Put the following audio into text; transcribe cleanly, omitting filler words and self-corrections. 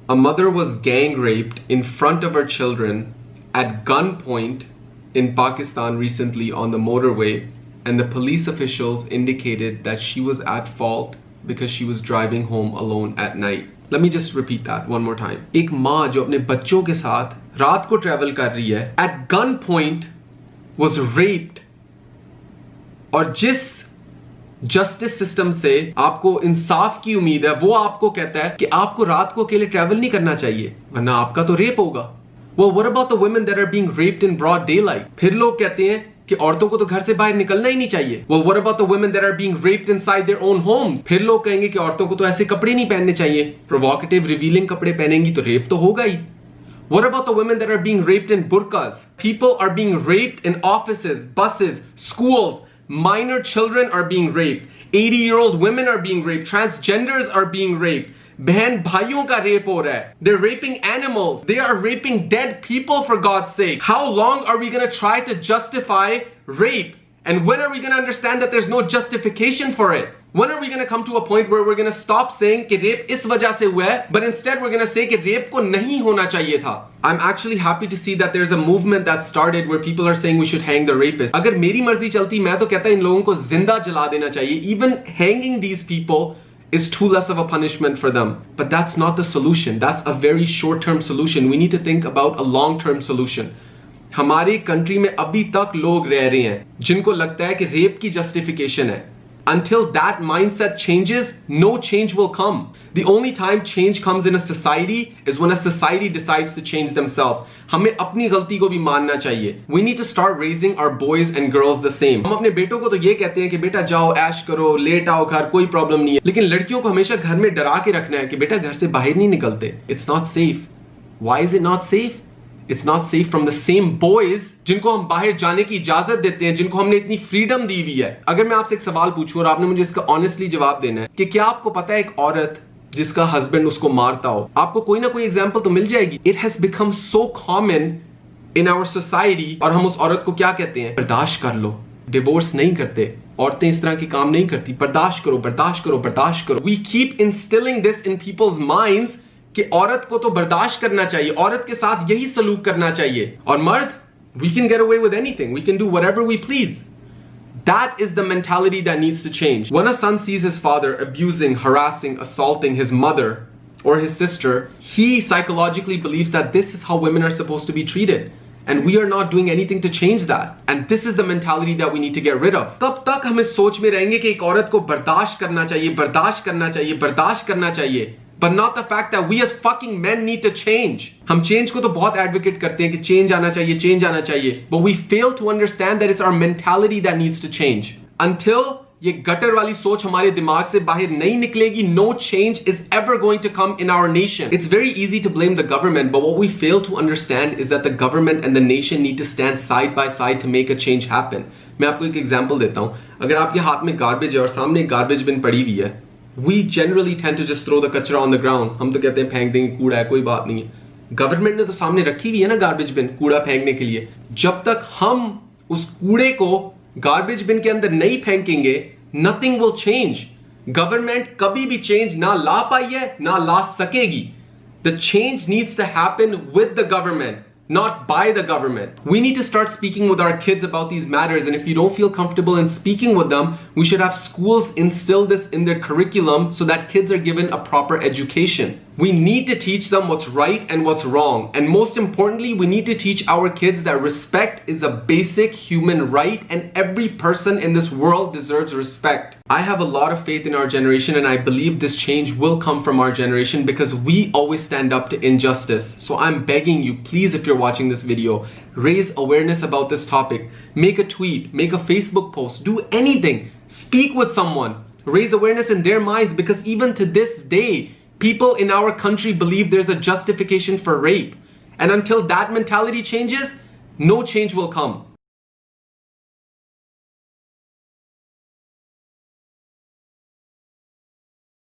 A mother was gang raped in front of her children at gunpoint in Pakistan recently on the motorway, and the police officials indicated that she was at fault because she was driving home alone at night. Let me just repeat that one more time. एक माँ जो अपने बच्चों के साथ रात को travel कर रही है, at gunpoint was raped, और जिस जस्टिस सिस्टम से आपको इंसाफ की उम्मीद है वो आपको कहता है कि आपको रात को अकेले ट्रैवल नहीं करना चाहिए वरना आपका तो रेप होगा. Well, what about the women that are being raped in broad daylight? फिर लोग कहते हैं कि औरतों को तो घर से बाहर निकलना ही नहीं चाहिए. Well, what about the women that are being raped inside their own homes? फिर लोग कहेंगे कि औरतों को तो ऐसे कपड़े नहीं पहनने चाहिए. Provocative, revealing कपड़े पहनेंगी तो रेप तो होगा ही. What about the women that are being raped in burqas? People are being raped in offices, buses, schools. Minor children are being raped. 80-year-old women are being raped. Transgenders are being raped. बहन भाइयों का rape हो रहा है. They're raping animals. They are raping dead people, for God's sake. How long are we going to try to justify rape? And when are we going to understand that there's no justification for it? When are we going to come to a point where we're going to stop saying कि rape इस वजह से हुआ है, but instead we're going to say कि rape को नहीं होना चाहिए था? I'm actually happy to see that there's a movement that started where people are saying we should hang the rapist. अगर मेरी मर्जी चलती मैं तो कहता इन लोगों को जिंदा जला देना चाहिए. Even hanging these people is too less of a punishment for them. But that's not the solution. That's a very short-term solution. We need to think about a long-term solution. हमारी कंट्री में अभी तक लोग रह रहे हैं जिनको लगता है कि रेप की जस्टिफिकेशन है. Until that mindset changes, no change will come. The only time change comes in a society is when a society decides to change themselves. हमें अपनी गलती को भी मानना चाहिए. We need to start raising our boys and girls the same. हम अपने बेटों को तो ये कहते हैं कि बेटा जाओ ऐश करो, लेट आओ घर, कोई प्रॉब्लम नहीं है. लेकिन लड़कियों को हमेशा घर में डरा के रखना है कि बेटा घर से बाहर नहीं निकलते. It's not safe. Why is it not safe? It's not safe from the same boys जिनको हम बाहर जाने की इजाजत देते हैं, जिनको हमने इतनी फ्रीडम दी हुई है. अगर मैं आपसे एक सवाल पूछूं और आपने मुझे इसका ऑनेस्टली जवाब देना है कि क्या आपको पता है एक औरत जिसका हस्बैंड उसको मारता हो, आपको कोई ना कोई एग्जांपल तो मिल जाएगी. It has become so common in our society, और हम उस औरत को क्या कहते हैं? बर्दाश्त कर लो. डिवोर्स नहीं करते, औरतें इस तरह के काम नहीं करती. बर्दाश्त करो, बर्दाश्त करो, बर्दाश्त करो. We keep instilling this in people's minds कि औरत को तो बर्दाश्त करना चाहिए, औरत के साथ यही सलूक करना चाहिए, और मर्द, we can get away with anything, we can do whatever we please. That is the mentality that needs to change. When a son sees his father abusing, harassing, assaulting his mother or his sister, he psychologically believes that this is how women are supposed to be treated. And we are not doing anything to change that. And this is the mentality that we need to get rid of. कब तक हम इस सोच में रहेंगे कि एक औरत को बर्दाश्त करना चाहिए, बर्दाश्त करना चाहिए, बर्दाश्त करना चाहिए, but not the fact that we as fucking men need to change. हम change को तो बहुत advocate करते हैं कि change आना चाहिए, change आना चाहिए, but we fail to understand that it's our mentality that needs to change. Until ये गटर वाली सोच हमारे दिमाग से बाहर नहीं निकलेगी, no change is ever going to come in our nation. It's very easy to blame the government, but what we fail to understand is that the government and the nation need to stand side by side to make a change happen. मैं आपको एक example देता हूँ. अगर आपके हाथ में garbage है और सामने एक garbage bin पड़ी हुई है, we generally tend to just throw the कचरा on the ground. हम तो कहते हैं फेंक देंगे, कूड़ा है, कोई बात नहीं है. गवर्नमेंट ने तो सामने रखी हुई है ना गार्बेज बिन कूड़ा फेंकने के लिए. जब तक हम उस कूड़े को गार्बेज बिन के अंदर नहीं फेंकेंगे, nothing will change. गवर्नमेंट कभी भी चेंज ना ला पाई है, ना ला सकेगी. The change needs to happen with the government, not by the government. We need to start speaking with our kids about these matters, and if you don't feel comfortable in speaking with them, we should have schools instill this in their curriculum so that kids are given a proper education. We need to teach them what's right and what's wrong, and most importantly, we need to teach our kids that respect is a basic human right and every person in this world deserves respect. I have a lot of faith in our generation, and I believe this change will come from our generation because we always stand up to injustice. So I'm begging you, please, if you're watching this video, raise awareness about this topic. Make a tweet, make a Facebook post, do anything. Speak with someone. Raise awareness in their minds, because even to this day, people in our country believe there's a justification for rape. And until that mentality changes, no change will come.